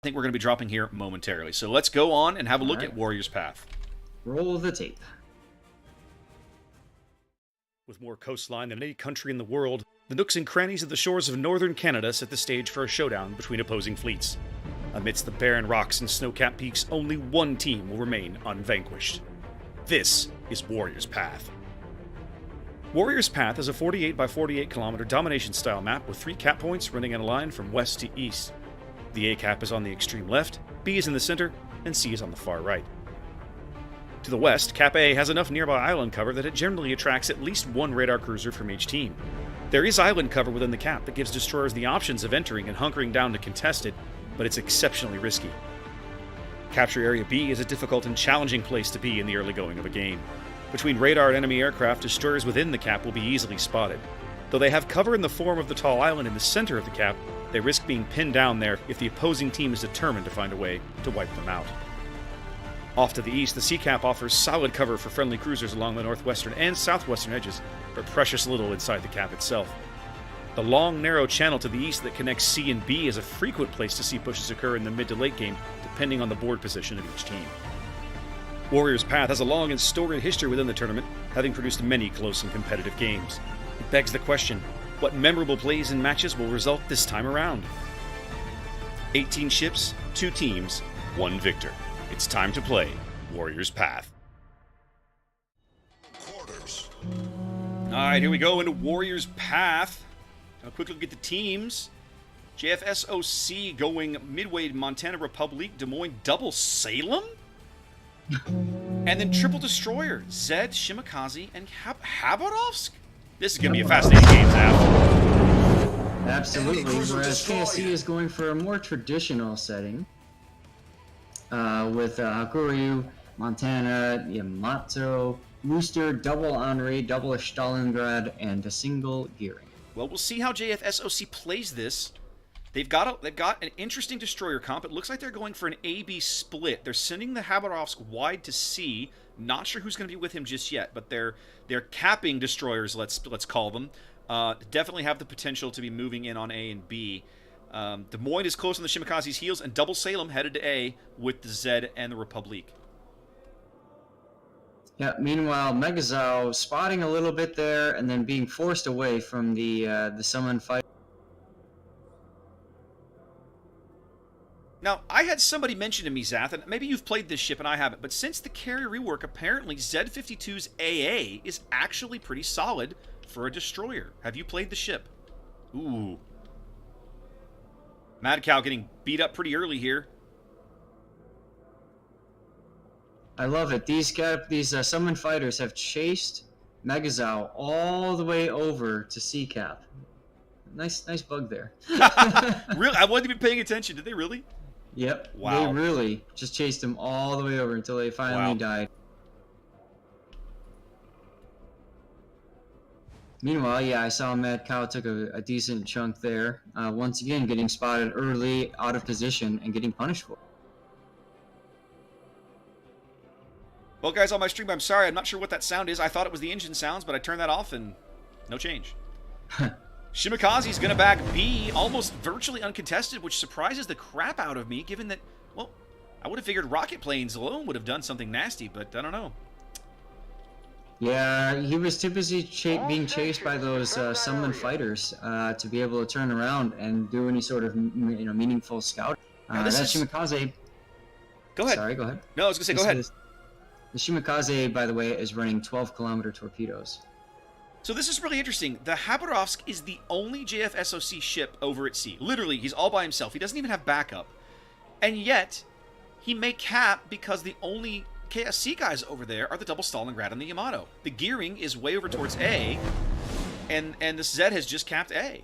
think we're going to be dropping here momentarily. So let's go on and have a look at Warrior's Path. Roll the tape. With more coastline than any country in the world, the nooks and crannies of the shores of northern Canada set the stage for a showdown between opposing fleets. Amidst the barren rocks and snow-capped peaks, only one team will remain unvanquished. This is Warrior's Path. Warrior's Path is a 48 by 48 kilometer domination-style map with 3 cap points running in a line from west to east. The A cap is on the extreme left, B is in the center, and C is on the far right. To the west, Cap A has enough nearby island cover that it generally attracts at least one radar cruiser from each team. There is island cover within the cap that gives destroyers the options of entering and hunkering down to contest it, but it's exceptionally risky. Capture Area B is a difficult and challenging place to be in the early going of a game. Between radar and enemy aircraft, destroyers within the cap will be easily spotted. Though they have cover in the form of the tall island in the center of the cap, they risk being pinned down there if the opposing team is determined to find a way to wipe them out. Off to the east, the sea cap offers solid cover for friendly cruisers along the northwestern and southwestern edges, but precious little inside the cap itself. The long, narrow channel to the east that connects C and B is a frequent place to see pushes occur in the mid to late game, depending on the board position of each team. Warrior's Path has a long and storied history within the tournament, having produced many close and competitive games. It begs the question, what memorable plays and matches will result this time around? 18 ships, 2 teams, 1 victor. It's time to play Warrior's Path. Quarters. Alright, here we go into Warrior's Path. I'll quickly look at the teams. JFSOC going Midway, Montana Republic, Des Moines, double Salem? And then triple destroyer, Zed, Shimakaze, and Khabarovsk? This is going to be a fascinating game, Zap. Absolutely, whereas KSC is going for a more traditional setting. With Hakuryu, Montana, Yamato, Rooster, double Henri, double Stalingrad, and a single Gearing. Well, we'll see how JFSOC plays this. They've got an interesting destroyer comp. It looks like they're going for an A-B split. They're sending the Khabarovsk wide to C. Not sure who's going to be with him just yet, but they're capping destroyers. Let's call them. Definitely have the potential to be moving in on A and B. Des Moines is close on the Shimakaze's heels, and double Salem headed to A with the Zed and the Republique. Yeah, meanwhile, Megazao spotting a little bit there and then being forced away from the summon fight. Now, I had somebody mention to me, Zath, and maybe you've played this ship and I haven't, but since the carrier rework, apparently Z52's AA is actually pretty solid for a destroyer. Have you played the ship? Ooh. Mad Cow getting beat up pretty early here. I love it. These summon fighters have chased Megazao all the way over to C-Cap. Nice bug there. Really? I wasn't even paying attention. Did they really? Yep. Wow. They really just chased him all the way over until they finally died. Meanwhile, yeah, I saw Mad Cow took a decent chunk there. Once again, getting spotted early, out of position, and getting punished for it. Well, guys, on my stream, I'm sorry. I'm not sure what that sound is. I thought it was the engine sounds, but I turned that off and no change. Shimakaze's going to back B, almost virtually uncontested, which surprises the crap out of me, given that, well, I would have figured rocket planes alone would have done something nasty, but I don't know. Yeah, he was too busy being chased by those summon fighters to be able to turn around and do any sort of meaningful scouting. Shimakaze. Go ahead. Sorry, go ahead. No, I was going to say, go ahead. The Shimakaze, by the way, is running 12-kilometer torpedoes. So this is really interesting. The Khabarovsk is the only JFSOC ship over at sea. Literally, he's all by himself. He doesn't even have backup. And yet, he may cap because the only KSC guys over there are the double Stalingrad and the Yamato. The Gearing is way over towards A, and the Zed has just capped A.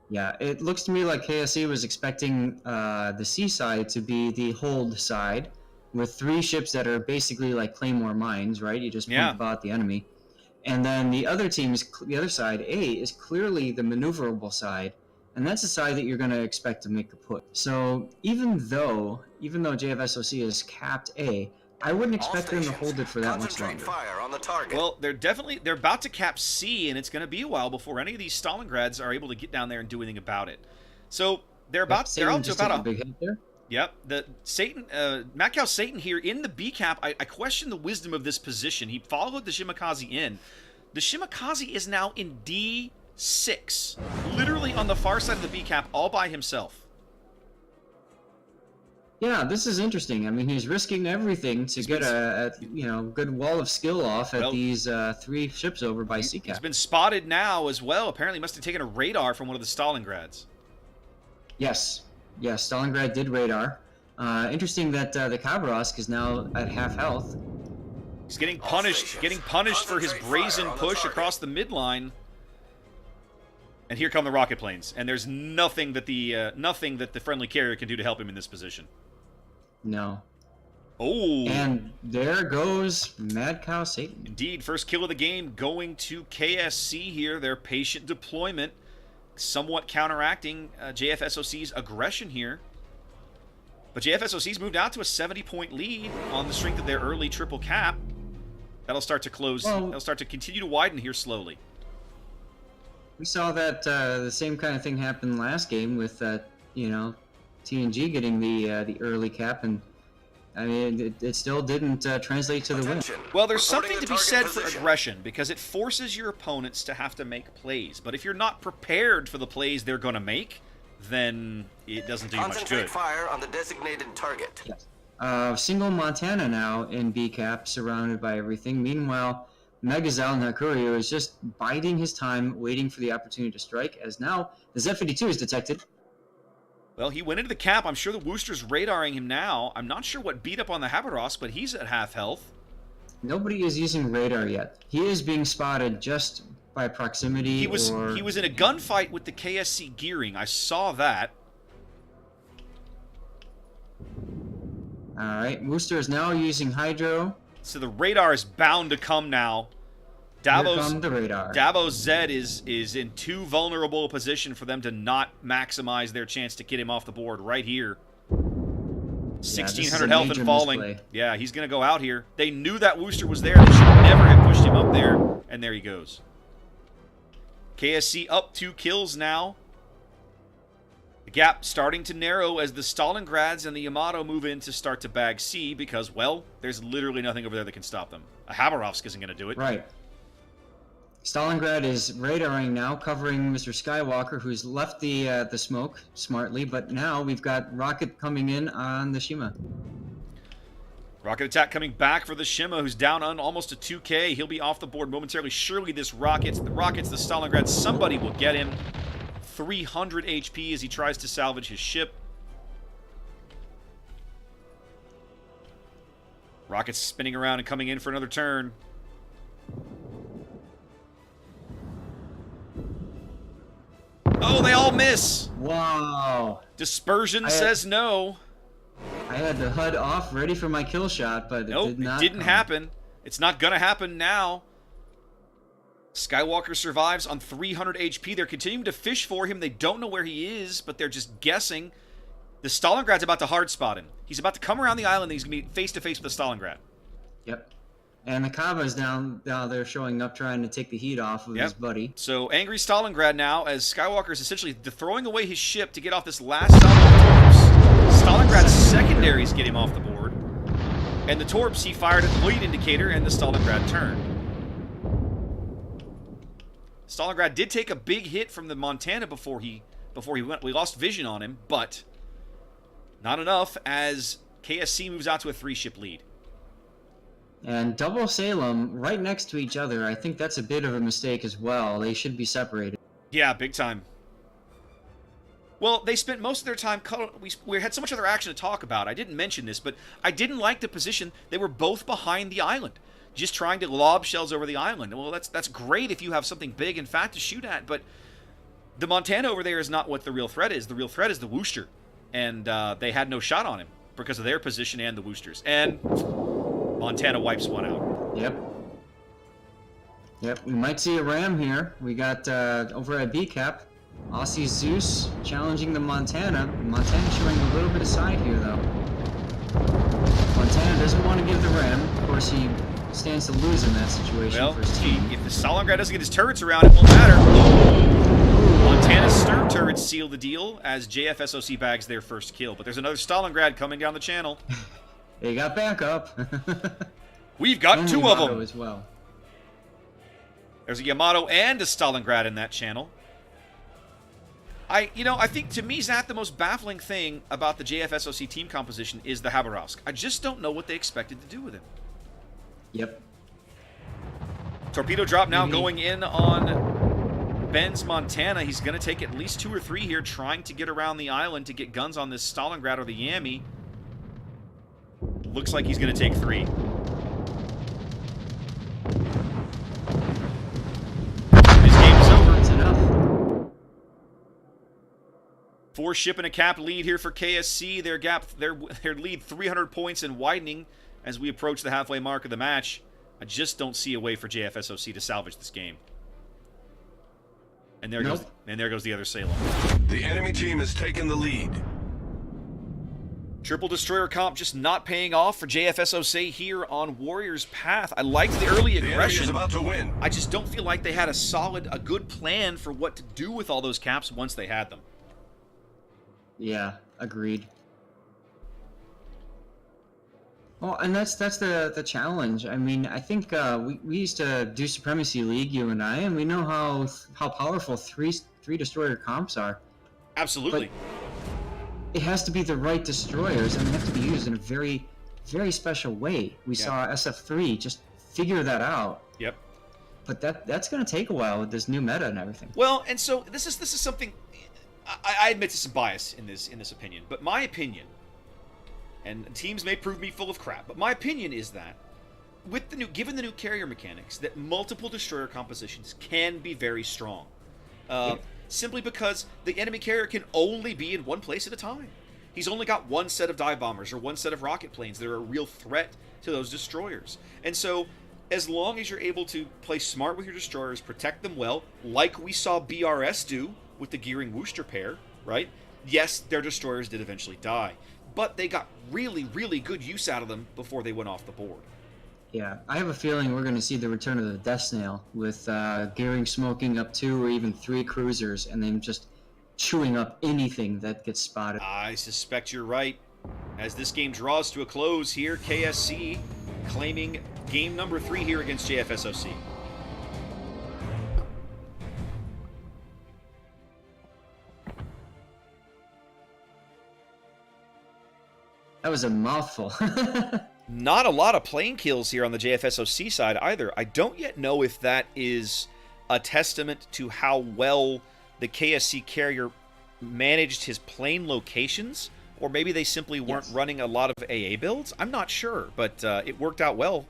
Yeah, it looks to me like KSC was expecting the sea side to be the hold side, with 3 ships that are basically like Claymore mines, right? You just pump about the enemy. And then the other side, A, is clearly the maneuverable side, and that's the side that you're going to expect to make a put. So even though JFSOC is capped A, I wouldn't expect them to hold it for that much longer. Fire on the target. Well, they're about to cap C, and it's going to be a while before any of these Stalingrads are able to get down there and do anything about it. So They're out to about a big hit there. Yep, the Satan, Macau Satan here in the B cap. I question the wisdom of this position. He followed the Shimakaze in. The Shimakaze is now in D6, literally on the far side of the B cap, all by himself. Yeah, this is interesting. I mean, he's risking everything to get a good wall of skill off at these 3 ships over by C cap. He's been spotted now as well. Apparently, must have taken a radar from one of the Stalingrads. Yes. Yeah, Stalingrad did radar. Interesting that the Khabarovsk is now at half health. He's getting punished for his brazen push across the midline. And here come the rocket planes. And there's nothing that the friendly carrier can do to help him in this position. No. Oh. And there goes Mad Cow Satan. Indeed, first kill of the game going to KSC here. Their patient deployment, somewhat counteracting JFSOC's aggression here. But JFSOC's moved out to a 70-point lead on the strength of their early triple cap. That'll start to close. That'll start to continue to widen here slowly. We saw that the same kind of thing happen last game with TNG getting the early cap, and I mean it still didn't translate to the win. Well, there's something to be said for aggression because it forces your opponents to have to make plays. But if you're not prepared for the plays they're going to make, then it doesn't do you much good. Fire on the designated target. Yes. Single Montana now in B cap, surrounded by everything. Meanwhile, Megazal and Hakuryu is just biding his time, waiting for the opportunity to strike, as now the Z-52 is detected. Well, he went into the cap. I'm sure the Wooster's radaring him now. I'm not sure what beat up on the Khabarovsk, but he's at half health. Nobody is using radar yet. He is being spotted just by proximity. He was in a gunfight with the KSC gearing. I saw that. All right, Wooster is now using Hydro. So the radar is bound to come now. Davo's Z is in too vulnerable a position for them to not maximize their chance to get him off the board right here. 1,600 health and falling. Misplay. Yeah, he's going to go out here. They knew that Wooster was there. They should never have pushed him up there. And there he goes. KSC up 2 kills now. The gap starting to narrow as the Stalingrads and the Yamato move in to start to bag C because, well, there's literally nothing over there that can stop them. A Khabarovsk isn't going to do it. Right. Stalingrad is radaring now, covering Mr. Skywalker, who's left the smoke smartly, but now we've got Rocket coming in on the Shima. Rocket attack coming back for the Shima, who's down on almost a 2K. He'll be off the board momentarily. Surely this the Stalingrad, somebody will get him. 300 HP as he tries to salvage his ship. Rocket's spinning around and coming in for another turn. Oh, they all miss! Wow. Dispersion says no. I had the HUD off, ready for my kill shot, but it didn't happen. It's not gonna happen now. Skywalker survives on 300 HP. They're continuing to fish for him. They don't know where he is, but they're just guessing. The Stalingrad's about to hard spot him. He's about to come around the island and he's going to be face-to-face with the Stalingrad. Yep. And the Kava's down there showing up, trying to take the heat off of his buddy. So, angry Stalingrad now, as Skywalker is essentially throwing away his ship to get off this last solid torps. Stalingrad's secondaries get him off the board. And the torps he fired at the lead indicator, and the Stalingrad turned. Stalingrad did take a big hit from the Montana before he went. We lost vision on him, but not enough as KSC moves out to a 3-ship lead. And Double Salem right next to each other. I think that's a bit of a mistake as well. They should be separated. Yeah, big time. Well, they spent most of their time we had so much other action to talk about. I didn't mention this, but I didn't like the position. They were both behind the island, just trying to lob shells over the island. Well, that's great if you have something big and fat to shoot at, but the Montana over there is not what the real threat is. The real threat is the Wooster, and they had no shot on him because of their position and the Woosters. And Montana wipes one out. Yep, we might see a ram here. We got over at B-Cap, Aussie Zeus challenging the Montana. Montana showing a little bit of side here, though. Montana doesn't want to give the ram. Of course, he stands to lose in that situation for his team. If the Stalingrad doesn't get his turrets around, it won't matter. Montana's stern turrets seal the deal as JFSOC bags their first kill. But there's another Stalingrad coming down the channel. They got backup. We've got two of them. As well. There's a Yamato and a Stalingrad in that channel. I think to me, Zach, the most baffling thing about the JFSOC team composition is the Habarovsk. I just don't know what they expected to do with him. Yep. Torpedo drop now going in on Ben's Montana. He's going to take at least 2 or 3 here, trying to get around the island to get guns on this Stalingrad or the Yami. Looks like he's going to take 3. His game is over. That's enough. 4 ship and a cap lead here for KSC. Their lead 300 points and widening as we approach the halfway mark of the match. I just don't see a way for JFSOC to salvage this game. And there goes the other Salem. The enemy team has taken the lead. Triple destroyer comp just not paying off for JFSOC here on Warrior's Path. I liked the early aggression. The enemy is about to win. I just don't feel like they had a good plan for what to do with all those caps once they had them. Yeah, agreed. Well, and that's the challenge. I mean, I think we used to do Supremacy League, you and I, and we know how powerful three destroyer comps are. Absolutely. But it has to be the right destroyers, and they have to be used in a very, very special way. We saw SF3 just figure that out. Yep. But that's going to take a while with this new meta and everything. Well, and so this is something I admit to some bias in this opinion, but my opinion, and teams may prove me full of crap, but my opinion is that given the new carrier mechanics, that multiple destroyer compositions can be very strong. Simply because the enemy carrier can only be in one place at a time. He's only got one set of dive bombers or one set of rocket planes that are a real threat to those destroyers. And so, as long as you're able to play smart with your destroyers, protect them well, like we saw BRS do with the Gearing Wooster pair, right? Yes, their destroyers did eventually die, but they got really, really good use out of them before they went off the board. Yeah, I have a feeling we're going to see the return of the Death Snail with Gearing smoking up 2 or even 3 cruisers and then just chewing up anything that gets spotted. I suspect you're right. As this game draws to a close here, KSC claiming game number 3 here against JFSOC. That was a mouthful. Not a lot of plane kills here on the JFSOC side either. I don't yet know if that is a testament to how well the KSC carrier managed his plane locations, or maybe they simply weren't running a lot of AA builds. I'm not sure, but it worked out well